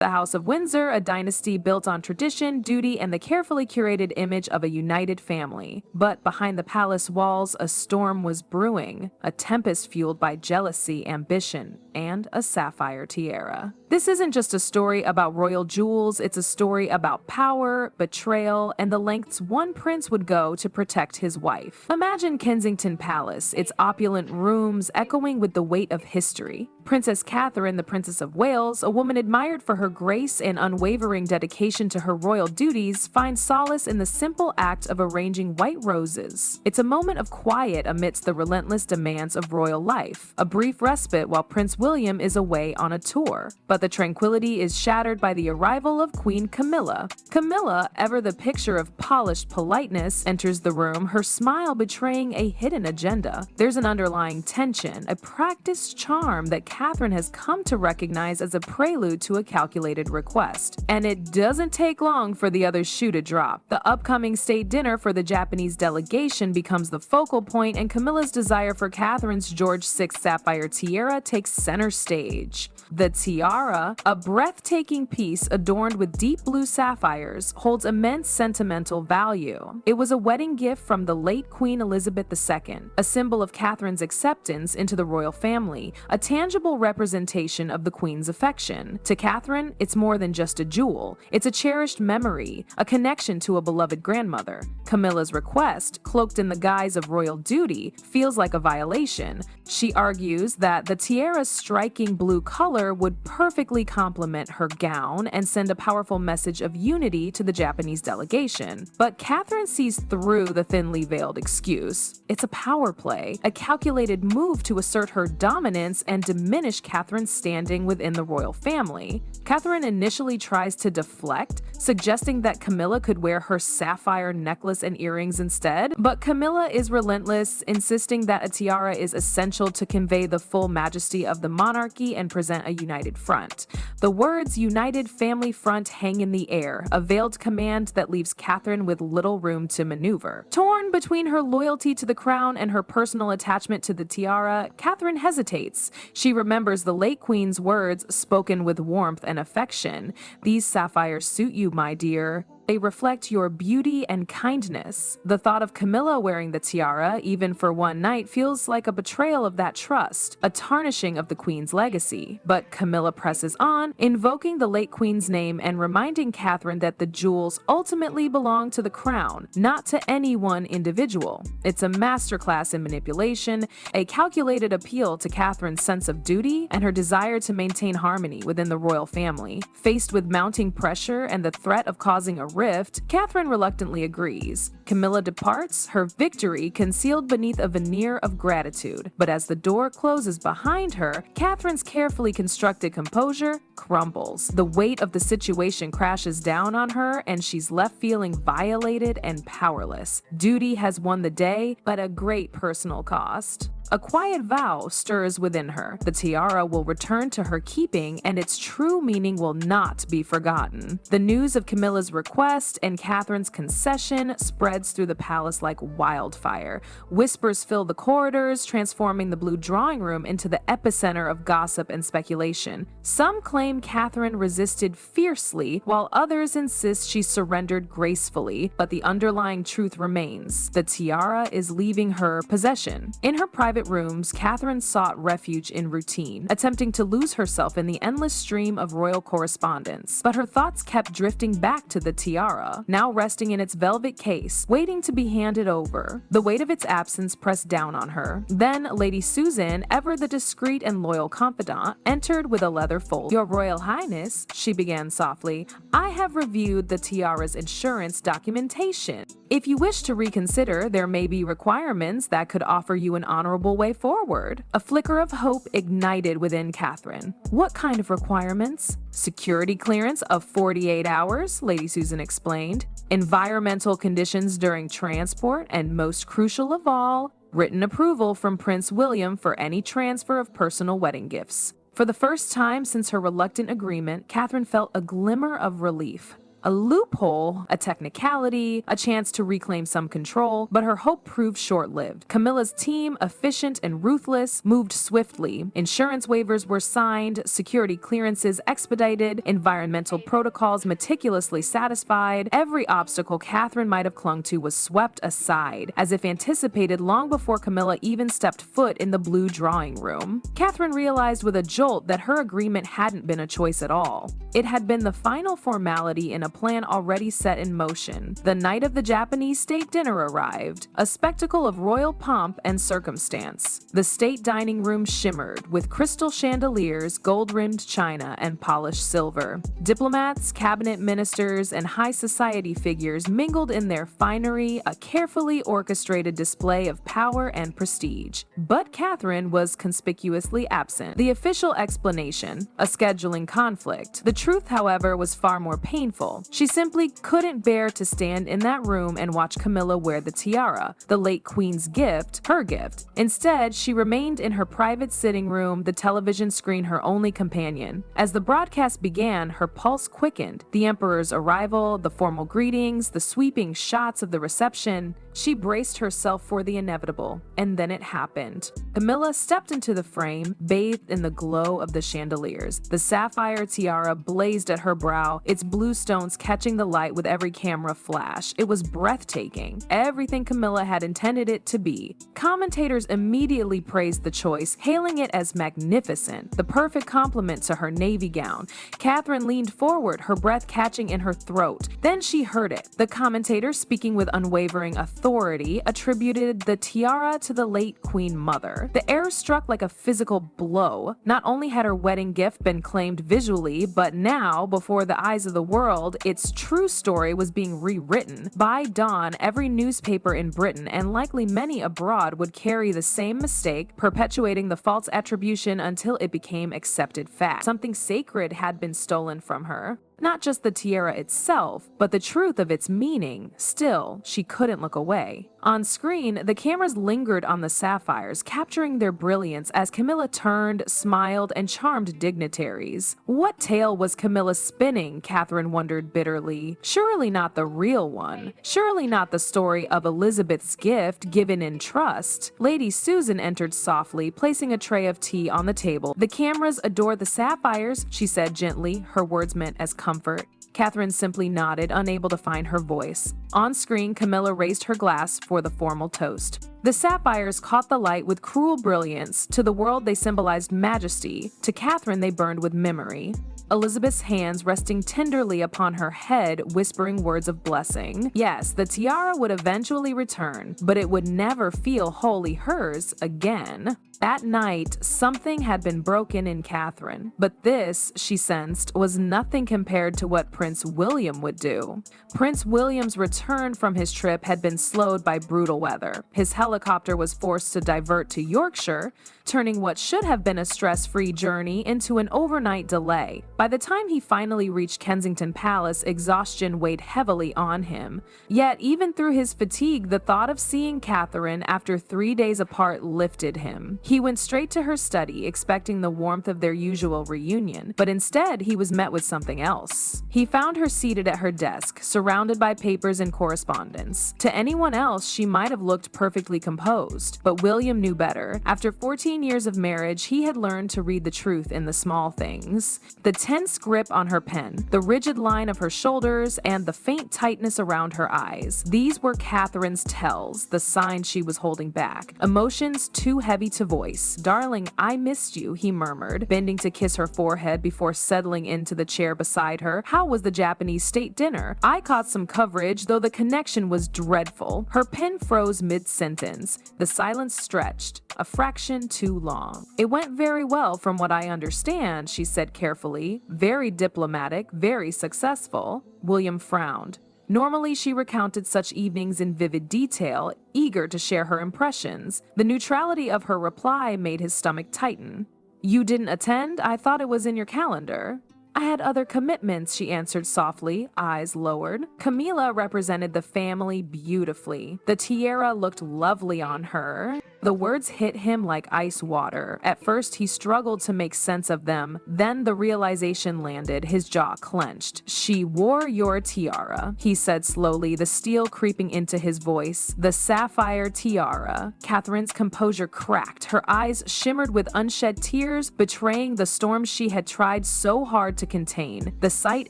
The House of Windsor, a dynasty built on tradition, duty, and the carefully curated image of a united family. But behind the palace walls, a storm was brewing, a tempest fueled by jealousy, ambition, and a sapphire tiara. This isn't just a story about royal jewels, it's a story about power, betrayal, and the lengths one prince would go to protect his wife. Imagine Kensington Palace, its opulent rooms echoing with the weight of history. Princess Catherine, the Princess of Wales, a woman admired for her grace and unwavering dedication to her royal duties, finds solace in the simple act of arranging white roses. It's a moment of quiet amidst the relentless demands of royal life, a brief respite while Prince William is away on a tour. But the tranquility is shattered by the arrival of Queen Camilla. Camilla, ever the picture of polished politeness, enters the room, her smile betraying a hidden agenda. There's an underlying tension, a practiced charm that Catherine has come to recognize as a prelude to a calculated request. And it doesn't take long for the other shoe to drop. The upcoming state dinner for the Japanese delegation becomes the focal point, and Camilla's desire for Catherine's George VI sapphire tiara takes center stage. The tiara, a breathtaking piece adorned with deep blue sapphires, holds immense sentimental value. It was a wedding gift from the late Queen Elizabeth II, a symbol of Catherine's acceptance into the royal family, a tangible representation of the Queen's affection. To Catherine, it's more than just a jewel. It's a cherished memory, a connection to a beloved grandmother. Camilla's request, cloaked in the guise of royal duty, feels like a violation. She argues that the tiara's striking blue color would perfectly complement her gown and send a powerful message of unity to the Japanese delegation. But Catherine sees through the thinly veiled excuse. It's a power play, a calculated move to assert her dominance and diminish Catherine's standing within the royal family. Catherine initially tries to deflect, suggesting that Camilla could wear her sapphire necklace and earrings instead, but Camilla is relentless, insisting that a tiara is essential to convey the full majesty of the monarchy and present a united front. The words "united family front" hang in the air, a veiled command that leaves Catherine with little room to maneuver. Torn between her loyalty to the crown and her personal attachment to the tiara, Catherine hesitates. She remembers the late Queen's words spoken with warmth and affection. "These sapphires suit you, my dear. They reflect your beauty and kindness." The thought of Camilla wearing the tiara, even for one night, feels like a betrayal of that trust, a tarnishing of the Queen's legacy. But Camilla presses on, invoking the late Queen's name and reminding Catherine that the jewels ultimately belong to the crown, not to any one individual. It's a masterclass in manipulation, a calculated appeal to Catherine's sense of duty and her desire to maintain harmony within the royal family. Faced with mounting pressure and the threat of causing a rift, Catherine reluctantly agrees. Camilla departs, her victory concealed beneath a veneer of gratitude. But as the door closes behind her, Catherine's carefully constructed composure crumbles. The weight of the situation crashes down on her, and she's left feeling violated and powerless. Duty has won the day, but at a great personal cost. A quiet vow stirs within her. The tiara will return to her keeping, and its true meaning will not be forgotten. The news of Camilla's request and Catherine's concession spreads through the palace like wildfire. Whispers fill the corridors, transforming the blue drawing room into the epicenter of gossip and speculation. Some claim Catherine resisted fiercely, while others insist she surrendered gracefully, but the underlying truth remains. The tiara is leaving her possession. In her private rooms, Catherine sought refuge in routine, attempting to lose herself in the endless stream of royal correspondence. But her thoughts kept drifting back to the tiara, now resting in its velvet case, waiting to be handed over. The weight of its absence pressed down on her. Then Lady Susan, ever the discreet and loyal confidant, entered with a leather fold. "Your Royal Highness," she began softly, "I have reviewed the tiara's insurance documentation. If you wish to reconsider, there may be requirements that could offer you an honorable way forward." A flicker of hope ignited within Catherine. "What kind of requirements?" "Security clearance of 48 hours, Lady Susan explained. "Environmental conditions during transport, and most crucial of all, written approval from Prince William for any transfer of personal wedding gifts." For the first time since her reluctant agreement, Catherine felt a glimmer of relief. A loophole, a technicality, a chance to reclaim some control, but her hope proved short-lived. Camilla's team, efficient and ruthless, moved swiftly. Insurance waivers were signed, security clearances expedited, environmental protocols meticulously satisfied. Every obstacle Catherine might have clung to was swept aside, as if anticipated long before Camilla even stepped foot in the blue drawing room. Catherine realized with a jolt that her agreement hadn't been a choice at all. It had been the final formality in a plan already set in motion. The night of the Japanese state dinner arrived, a spectacle of royal pomp and circumstance. The state dining room shimmered with crystal chandeliers, gold-rimmed china, and polished silver. Diplomats, cabinet ministers, and high society figures mingled in their finery, a carefully orchestrated display of power and prestige. But Catherine was conspicuously absent. The official explanation, a scheduling conflict. The truth, however, was far more painful. She simply couldn't bear to stand in that room and watch Camilla wear the tiara, the late queen's gift, her gift. Instead, she remained in her private sitting room, the television screen her only companion. As the broadcast began, her pulse quickened. The emperor's arrival, the formal greetings, the sweeping shots of the reception. She braced herself for the inevitable, and then it happened. Camilla stepped into the frame, bathed in the glow of the chandeliers. The sapphire tiara blazed at her brow, its blue stones catching the light with every camera flash. It was breathtaking, everything Camilla had intended it to be. Commentators immediately praised the choice, hailing it as magnificent, the perfect complement to her navy gown. Catherine leaned forward, her breath catching in her throat. Then she heard it. The commentator, speaking with unwavering authority, attributed the tiara to the late Queen Mother. The air struck like a physical blow. Not only had her wedding gift been claimed visually, but now, before the eyes of the world, its true story was being rewritten. By dawn, every newspaper in Britain, and likely many abroad, would carry the same mistake, perpetuating the false attribution until it became accepted fact. Something sacred had been stolen from her. Not just the tiara itself, but the truth of its meaning. Still, she couldn't look away. On screen, the cameras lingered on the sapphires, capturing their brilliance as Camilla turned, smiled, and charmed dignitaries. What tale was Camilla spinning? Catherine wondered bitterly. Surely not the real one. Surely not the story of Elizabeth's gift given in trust. Lady Susan entered softly, placing a tray of tea on the table. The cameras adore the sapphires, she said gently, her words meant as comfort. Catherine simply nodded, unable to find her voice. On screen, Camilla raised her glass for the formal toast. The sapphires caught the light with cruel brilliance. To the world, they symbolized majesty. To Catherine, they burned with memory. Elizabeth's hands resting tenderly upon her head, whispering words of blessing. Yes, the tiara would eventually return, but it would never feel wholly hers again. That night, something had been broken in Catherine, but this, she sensed, was nothing compared to what Prince William would do. Prince William's return from his trip had been slowed by brutal weather. His helicopter was forced to divert to Yorkshire, turning what should have been a stress-free journey into an overnight delay. By the time he finally reached Kensington Palace, exhaustion weighed heavily on him. Yet, even through his fatigue, the thought of seeing Catherine after 3 days apart lifted him. He went straight to her study, expecting the warmth of their usual reunion, but instead he was met with something else. He found her seated at her desk, surrounded by papers and correspondence. To anyone else, she might have looked perfectly composed, but William knew better. After 14 years of marriage, he had learned to read the truth in the small things. The tense grip on her pen, the rigid line of her shoulders, and the faint tightness around her eyes. These were Catherine's tells, the signs she was holding back. Emotions too heavy to voice. "Darling, I missed you," he murmured, bending to kiss her forehead before settling into the chair beside her. "How was the Japanese state dinner? I caught some coverage, though the connection was dreadful." Her pen froze mid-sentence. The silence stretched, a fraction too long. "It went very well from what I understand," she said carefully. "Very diplomatic, very successful." William frowned. Normally, she recounted such evenings in vivid detail, eager to share her impressions. The neutrality of her reply made his stomach tighten. "You didn't attend? I thought it was in your calendar." "I had other commitments," she answered softly, eyes lowered. Camilla represented the family beautifully. The tiara looked lovely on her. The words hit him like ice water. At first, he struggled to make sense of them. Then the realization landed, his jaw clenched. "She wore your tiara," he said slowly, the steel creeping into his voice. "The sapphire tiara." Catherine's composure cracked. Her eyes shimmered with unshed tears, betraying the storm she had tried so hard to contain. The sight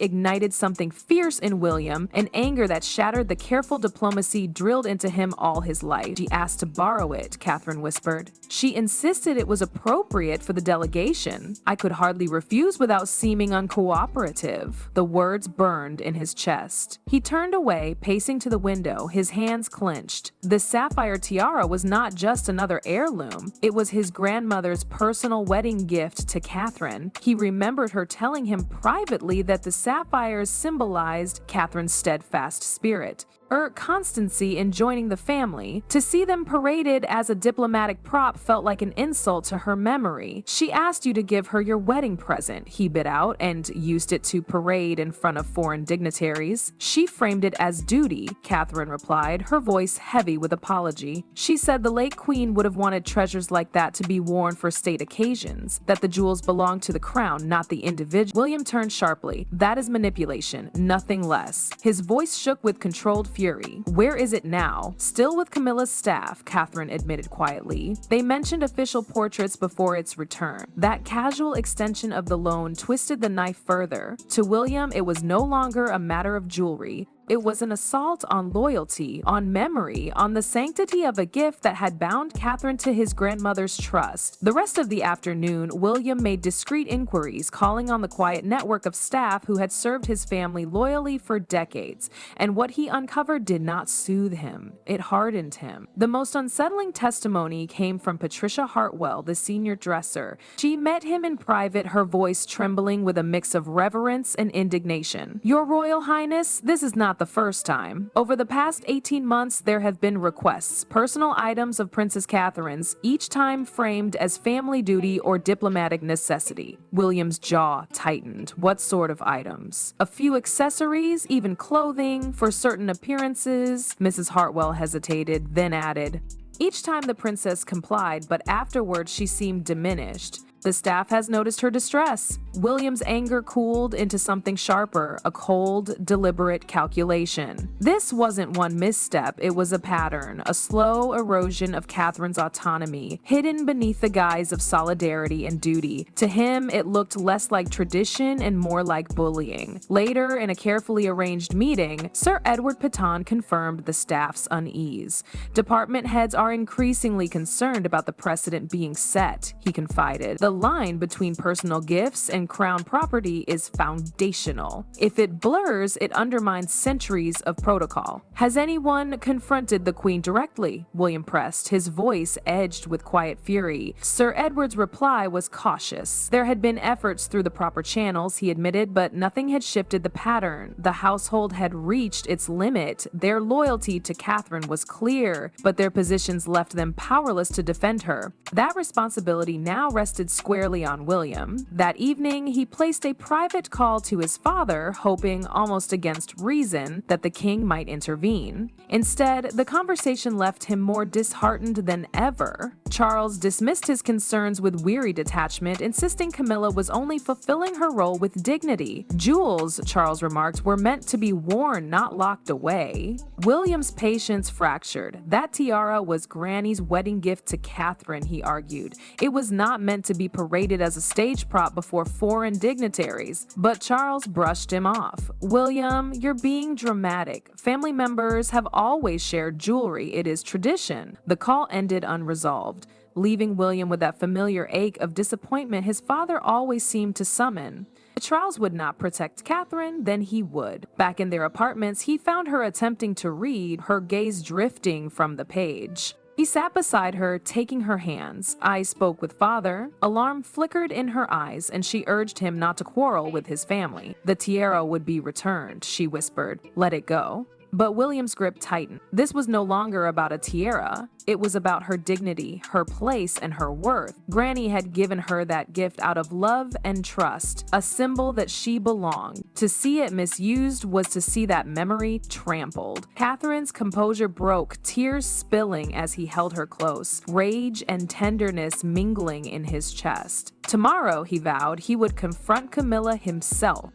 ignited something fierce in William, an anger that shattered the careful diplomacy drilled into him all his life. "She asked to borrow it," Catherine whispered. "She insisted it was appropriate for the delegation. I could hardly refuse without seeming uncooperative." The words burned in his chest. He turned away, pacing to the window, his hands clenched. The sapphire tiara was not just another heirloom. It was his grandmother's personal wedding gift to Catherine. He remembered her telling him privately that the sapphires symbolized Catherine's steadfast spirit, her constancy in joining the family. To see them paraded as a diplomatic prop felt like an insult to her memory. "She asked you to give her your wedding present," he bit out, "and used it to parade in front of foreign dignitaries." "She framed it as duty," Catherine replied, her voice heavy with apology. "She said the late queen would have wanted treasures like that to be worn for state occasions, that the jewels belonged to the crown, not the individual." William turned sharply. "That is manipulation, nothing less." His voice shook with controlled fury. "Where is it now?" "Still with Camilla's staff," Catherine admitted quietly. "They mentioned official portraits before its return." That casual extension of the loan twisted the knife further. To William, it was no longer a matter of jewelry. It was an assault on loyalty, on memory, on the sanctity of a gift that had bound Catherine to his grandmother's trust. The rest of the afternoon, William made discreet inquiries, calling on the quiet network of staff who had served his family loyally for decades, and what he uncovered did not soothe him. It hardened him. The most unsettling testimony came from Patricia Hartwell, the senior dresser. She met him in private, her voice trembling with a mix of reverence and indignation. "Your Royal Highness, this is not the first time. Over the past 18 months, there have been requests, personal items of Princess Catherine's, each time framed as family duty or diplomatic necessity." William's jaw tightened. "What sort of items?" "A few accessories, even clothing, for certain appearances." Mrs. Hartwell hesitated, then added, "Each time the princess complied, but afterwards she seemed diminished. The staff has noticed her distress." William's anger cooled into something sharper, a cold, deliberate calculation. This wasn't one misstep, it was a pattern, a slow erosion of Catherine's autonomy, hidden beneath the guise of solidarity and duty. To him, it looked less like tradition and more like bullying. Later, in a carefully arranged meeting, Sir Edward Piton confirmed the staff's unease. "Department heads are increasingly concerned about the precedent being set," he confided. "The line between personal gifts and crown property is foundational. If it blurs, it undermines centuries of protocol." "Has anyone confronted the Queen directly?" William pressed, his voice edged with quiet fury. Sir Edward's reply was cautious. There had been efforts through the proper channels, he admitted, but nothing had shifted the pattern. The household had reached its limit. Their loyalty to Catherine was clear, but their positions left them powerless to defend her. That responsibility now rested squarely on William. That evening, he placed a private call to his father, hoping, almost against reason, that the king might intervene. Instead, the conversation left him more disheartened than ever. Charles dismissed his concerns with weary detachment, insisting Camilla was only fulfilling her role with dignity. "Jewels," Charles remarked, "were meant to be worn, not locked away." William's patience fractured. That tiara was Granny's wedding gift to Catherine, he argued. It was not meant to be paraded as a stage prop before foreign dignitaries. But Charles brushed him off. "William, you're being dramatic. Family members have always shared jewelry. It is tradition." The call ended unresolved, leaving William with that familiar ache of disappointment his father always seemed to summon. If Charles would not protect Catherine, then he would. Back in their apartments, he found her attempting to read, her gaze drifting from the page. He sat beside her, taking her hands. "I spoke with father." Alarm flickered in her eyes, and she urged him not to quarrel with his family. "The tiara would be returned," she whispered. "Let it go." But William's grip tightened. This was no longer about a tiara. It was about her dignity, her place, and her worth. Granny had given her that gift out of love and trust, a symbol that she belonged. To see it misused was to see that memory trampled. Catherine's composure broke, tears spilling as he held her close, rage and tenderness mingling in his chest. Tomorrow, he vowed, he would confront Camilla himself.